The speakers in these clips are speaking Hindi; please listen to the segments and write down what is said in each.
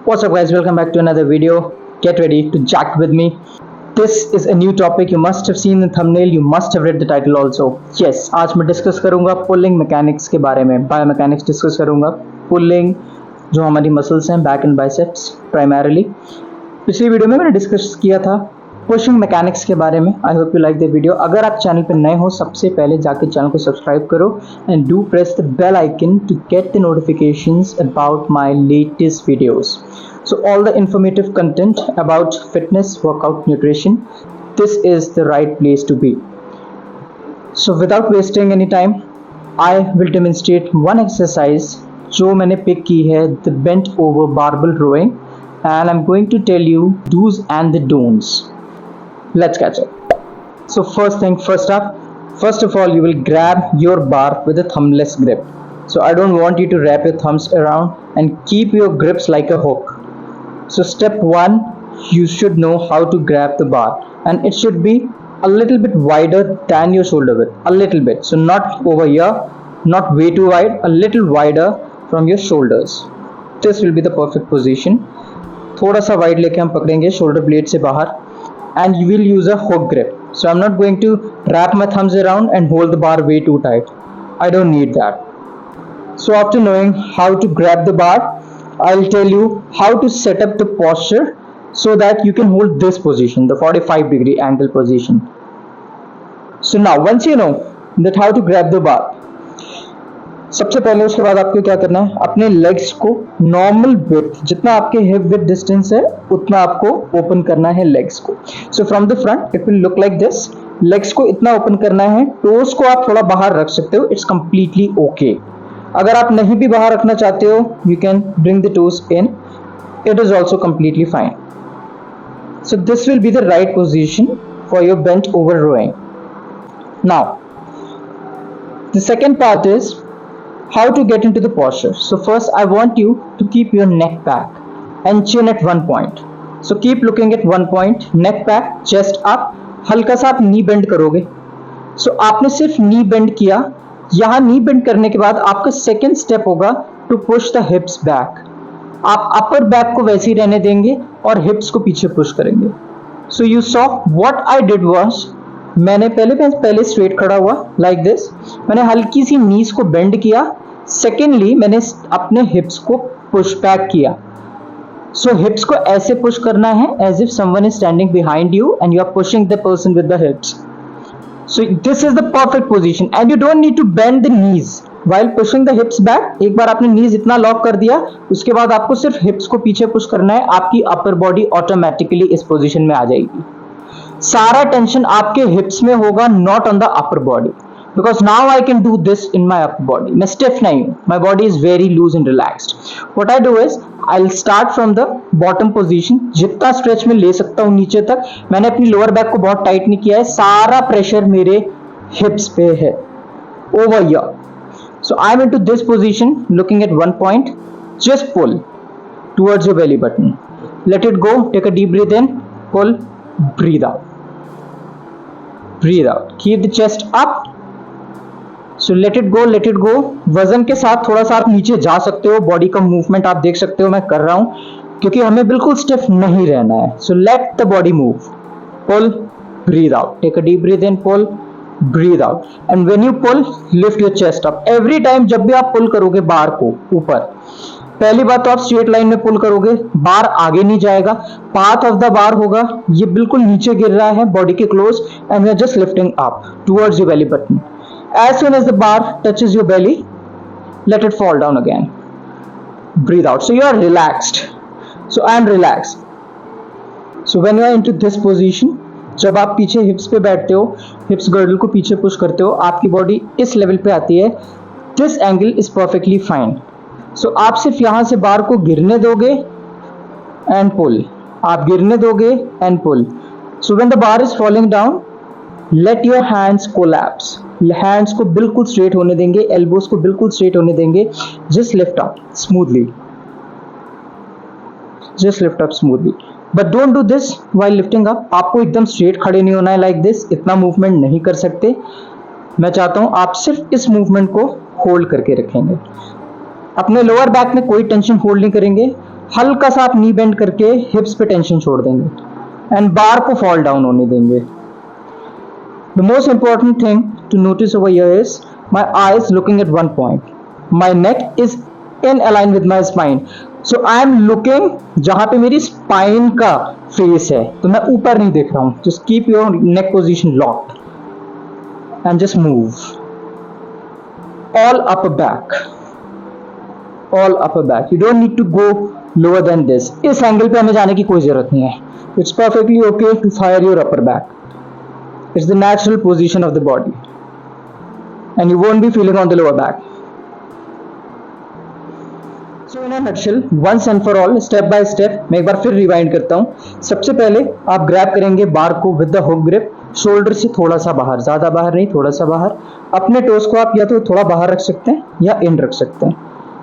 What's up guys, welcome back to another video. Get ready to jack with me. This is a new topic. You must have seen the thumbnail, you must have read the title also. Yes, आज मैं डिस्कस करूंगा पुलिंग मैकेनिक्स के बारे में. बायोमैकेनिक्स डिस्कस करूंगा. पुलिंग जो हमारी मसल्स हैं, बैक एंड बाइसेप्स प्राइमरीली. पिछली वीडियो में मैंने डिस्कस किया था पुशिंग मैकेनिक्स के बारे में. आई hope you like the video. अगर आप चैनल पर नए हो, सबसे पहले जाके चैनल को सब्सक्राइब करो and do press the bell icon to get the notifications about my latest videos. So all the informative content about fitness, workout, nutrition, this is the right place to be. So without wasting any time, I will demonstrate one exercise जो मैंने pick की है, the bent over barbell rowing, and I'm going to tell you do's and the don'ts. Let's catch up. So first thing first up, first of all you will grab your bar with a thumbless grip. So I don't want you to wrap your thumbs around and keep your grips like a hook. So step 1, you should know how to grab the bar, and it should be a little bit wider than your shoulder width, a little bit. So not over here, not way too wide, a little wider from your shoulders. This will be the perfect position. थोड़ा सा वाइड लेके हम पकड़ेंगे shoulder blade से बाहर, and you will use a hook grip. So I'm not going to wrap my thumbs around and hold the bar way too tight. I don't need that. So after knowing how to grab the bar, I'll tell you how to set up the posture so that you can hold this position, the 45-degree angle position. So now once you know that how to grab the bar, सबसे पहले उसके बाद आपको क्या करना है, अपने लेग्स को नॉर्मल विड्थ, जितना आपके हिप विड्थ डिस्टेंस है उतना आपको ओपन करना है लेग्स को. So from the front it will look like this. Legs को इतना ओपन करना है. टोज को आप थोड़ा बाहर रख सकते हो, इट्स कंप्लीटली ओके. अगर आप नहीं भी बाहर रखना चाहते हो, you can bring the toes in, it is also completely fine. So this will be the right position for your bent over rowing. Now the second part is how to get into the posture. So first I want you to keep your neck back and chin at one point. So keep looking at one point, neck back, chest up. हल्का सा आप नी बेंड करोगे. So आपने सिर्फ नी बेंड किया. यहाँ नी बेंड करने के बाद आपका सेकेंड स्टेप होगा to push the hips back. आप अपर बैक को वैसे ही रहने देंगे और हिप्स को पीछे पुश करेंगे. So you saw what I did was, मैंने पहले स्ट्रेट खड़ा हुआ लाइक दिस. मैंने हल्की सी नीज को बेंड किया. सेकेंडली मैंने अपने हिप्स को पुश बैक किया. सो हिप्स को ऐसे पुश करना है as if someone is standing behind you and you are pushing the person with the hips. So this is the perfect position and you don't need to bend the knees while pushing the hips back. एक बार आपने नीज इतना लॉक कर दिया, उसके बाद आपको सिर्फ हिप्स को पीछे पुश करना है. आपकी अपर बॉडी ऑटोमेटिकली इस पोजीशन में आ जाएगी. सारा टेंशन आपके हिप्स में होगा, not on the upper body, because now I can do this in my upper body. मैं स्टिफ नहीं हूं, my body is very loose and relaxed. What I do is I will start from the bottom position. जितना स्ट्रेच में ले सकता हूं नीचे तक. मैंने अपनी लोअर बैक को बहुत टाइट नहीं किया है, सारा प्रेशर मेरे हिप्स पे है over here. So I am into this position looking at one point. Just pull towards your belly button. Let it go. Take a deep breath in, pull, breathe out, breathe out. Keep the chest up. So let it go, let it go. वजन के साथ थोड़ा सा आप नीचे जा सकते हो. बॉडी का मूवमेंट आप देख सकते हो, मैं कर रहा हूं क्योंकि हमें बिल्कुल स्टिफ नहीं रहना है. So let the body move. Pull, breathe out. Take a deep breath in, pull, breathe out. And when you pull, lift your chest up. Every time जब भी आप पुल करोगे बार को ऊपर, पहली बात तो आप स्ट्रेट लाइन में पुल करोगे, बार आगे नहीं जाएगा. पाथ ऑफ द बार होगा, ये बिल्कुल नीचे गिर रहा है बॉडी के close, and we are just lifting up towards your belly button. As soon as the bar touches your belly, let it fall down again. Breathe out. So you are relaxed. So I am relaxed. So when you are into this position, जब आप पीछे हिप्स पे बैठते हो, हिप्स गर्डल को पीछे पुश करते हो, आपकी बॉडी इस लेवल पे आती है. This angle is perfectly fine. So आप सिर्फ यहां से बार को गिरने दोगे एंड पुल, आप गिरने दोगे and pull. So when the bar is falling down, let your hands collapse. Hands को बिल्कुल स्ट्रेट होने देंगे, एल्बोज को बिल्कुल स्ट्रेट होने देंगे. Just lift up smoothly, just lift up smoothly. But don't do this while lifting up. आपको एकदम स्ट्रेट खड़े नहीं होना है लाइक दिस, इतना मूवमेंट नहीं कर सकते. मैं चाहता हूं आप सिर्फ इस मूवमेंट को होल्ड करके रखेंगे. अपने लोअर बैक में कोई टेंशन होल्ड नहीं करेंगे. हल्का सा आप नी बेंड करके हिप्स पे टेंशन छोड़ देंगे एंड बार को फॉल डाउन होने देंगे. The most important thing to notice over here is my eyes looking at one point. My neck is in align with my spine. So I am looking जहां पे मेरी spine का face है, तो मैं ऊपर नहीं देख रहा हूं. Just keep your neck position locked and just move. All upper back. All upper back. You don't need to go lower than this. इस एंगल पे हमें जाने की कोई जरूरत नहीं है. It's perfectly okay to fire your upper back. It's the natural position of the body and you won't be feeling on the lower back. So in a nutshell, once and for all, step by step, मैं एक बार फिर रिवाइंड करता हूँ. सबसे पहले आप ग्रैब करेंगे बार को with the hook grip, shoulder से थोड़ा सा बाहर, ज़्यादा बाहर नहीं, थोड़ा सा बाहर. अपने टोस को आप या तो थोड़ा बाहर रख सकते हैं या इन रख सकते हैं,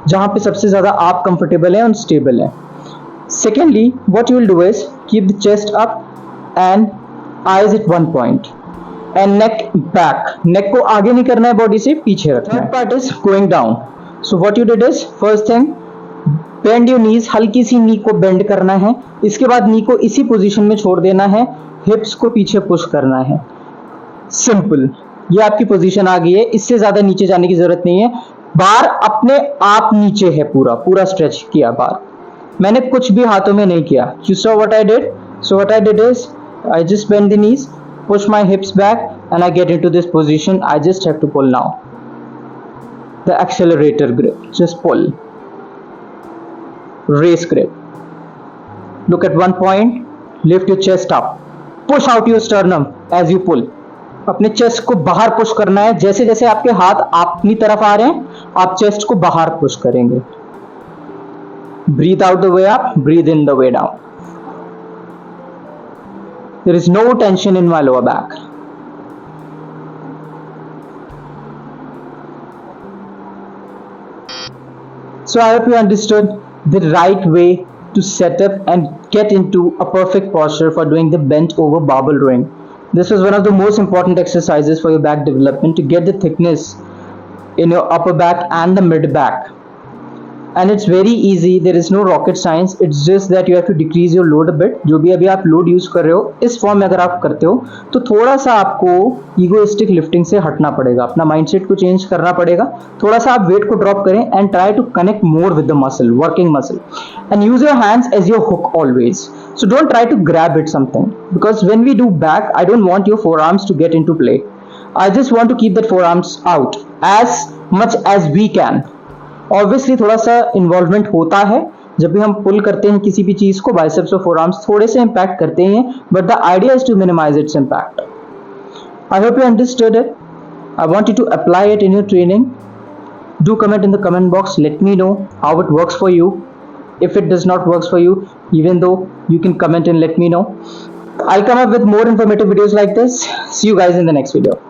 जहाँ पे सबसे ज़्यादा आप कंफर्टेबल हैं और स्टेबल हैं. Secondly, what you will do is keep the chest up and eyes at one point. And neck back. Neck को आगे नहीं करना है, बॉडी से पीछे रखना है. Third part is going down. So what you did is, first thing, bend your knees. हल्की सी नी को बेंड करना है. इसके बाद नी को इसी पोजीशन में छोड़ देना है. हिप्स को पीछे पुश करना है. सिंपल. ये आपकी पोजीशन आ गई है. इससे ज्यादा नीचे जाने की जरूरत नहीं है. बार अपने आप नीचे है, पूरा पूरा स्ट्रेच किया बार. मैंने कुछ भी हाथों में नहीं किया. You saw what I did? So what I did is, I just bend the knees, push my hips back and I get into this position. I just have to pull now. The accelerator grip. Just pull. Race grip. Look at one point. Lift your chest up. Push out your sternum as you pull. अपने चेस्ट को बाहर पुश करना है. जैसे जैसे आपके हाथ अपनी तरफ आ रहे हैं, आप चेस्ट को बाहर पुश करेंगे. Breathe out the way up. Breathe in the way down. There is no tension in my lower back. So I hope you understood the right way to set up and get into a perfect posture for doing the bent over barbell rowing. This was one of the most important exercises for your back development, to get the thickness in your upper back and the mid back. And it's very easy. There is no rocket science. It's just that you have to decrease your load a bit. जो भी अभी आप लोड यूज कर रहे हो, इस फॉर्म में अगर आप करते हो तो थोड़ा सा आपको ईगोइस्टिक लिफ्टिंग से हटना पड़ेगा, अपना माइंडसेट को चेंज करना पड़ेगा. थोड़ा सा आप वेट को ड्रॉप करें and try to connect more with the muscle, working muscle, and use your hands as your hook always. So don't try to grab it something, because when we do back, I don't want your forearms to get into play. I just want to keep that forearms out as much as we can. Obviously थोड़ा सा इन्वॉल्वमेंट होता है जब भी हम पुल करते हैं किसी भी चीज को. बाइसेप्स और फोरआर्म्स थोड़े से इंपैक्ट करते हैं, but the idea is to minimize its impact. I hope you understood it. I want you to apply it in your training. Do comment in the comment box. Let me know how it works for you. If it does not works for you, even though, you can comment and let me know. I'll come up with more informative videos like this. See you guys in the next video.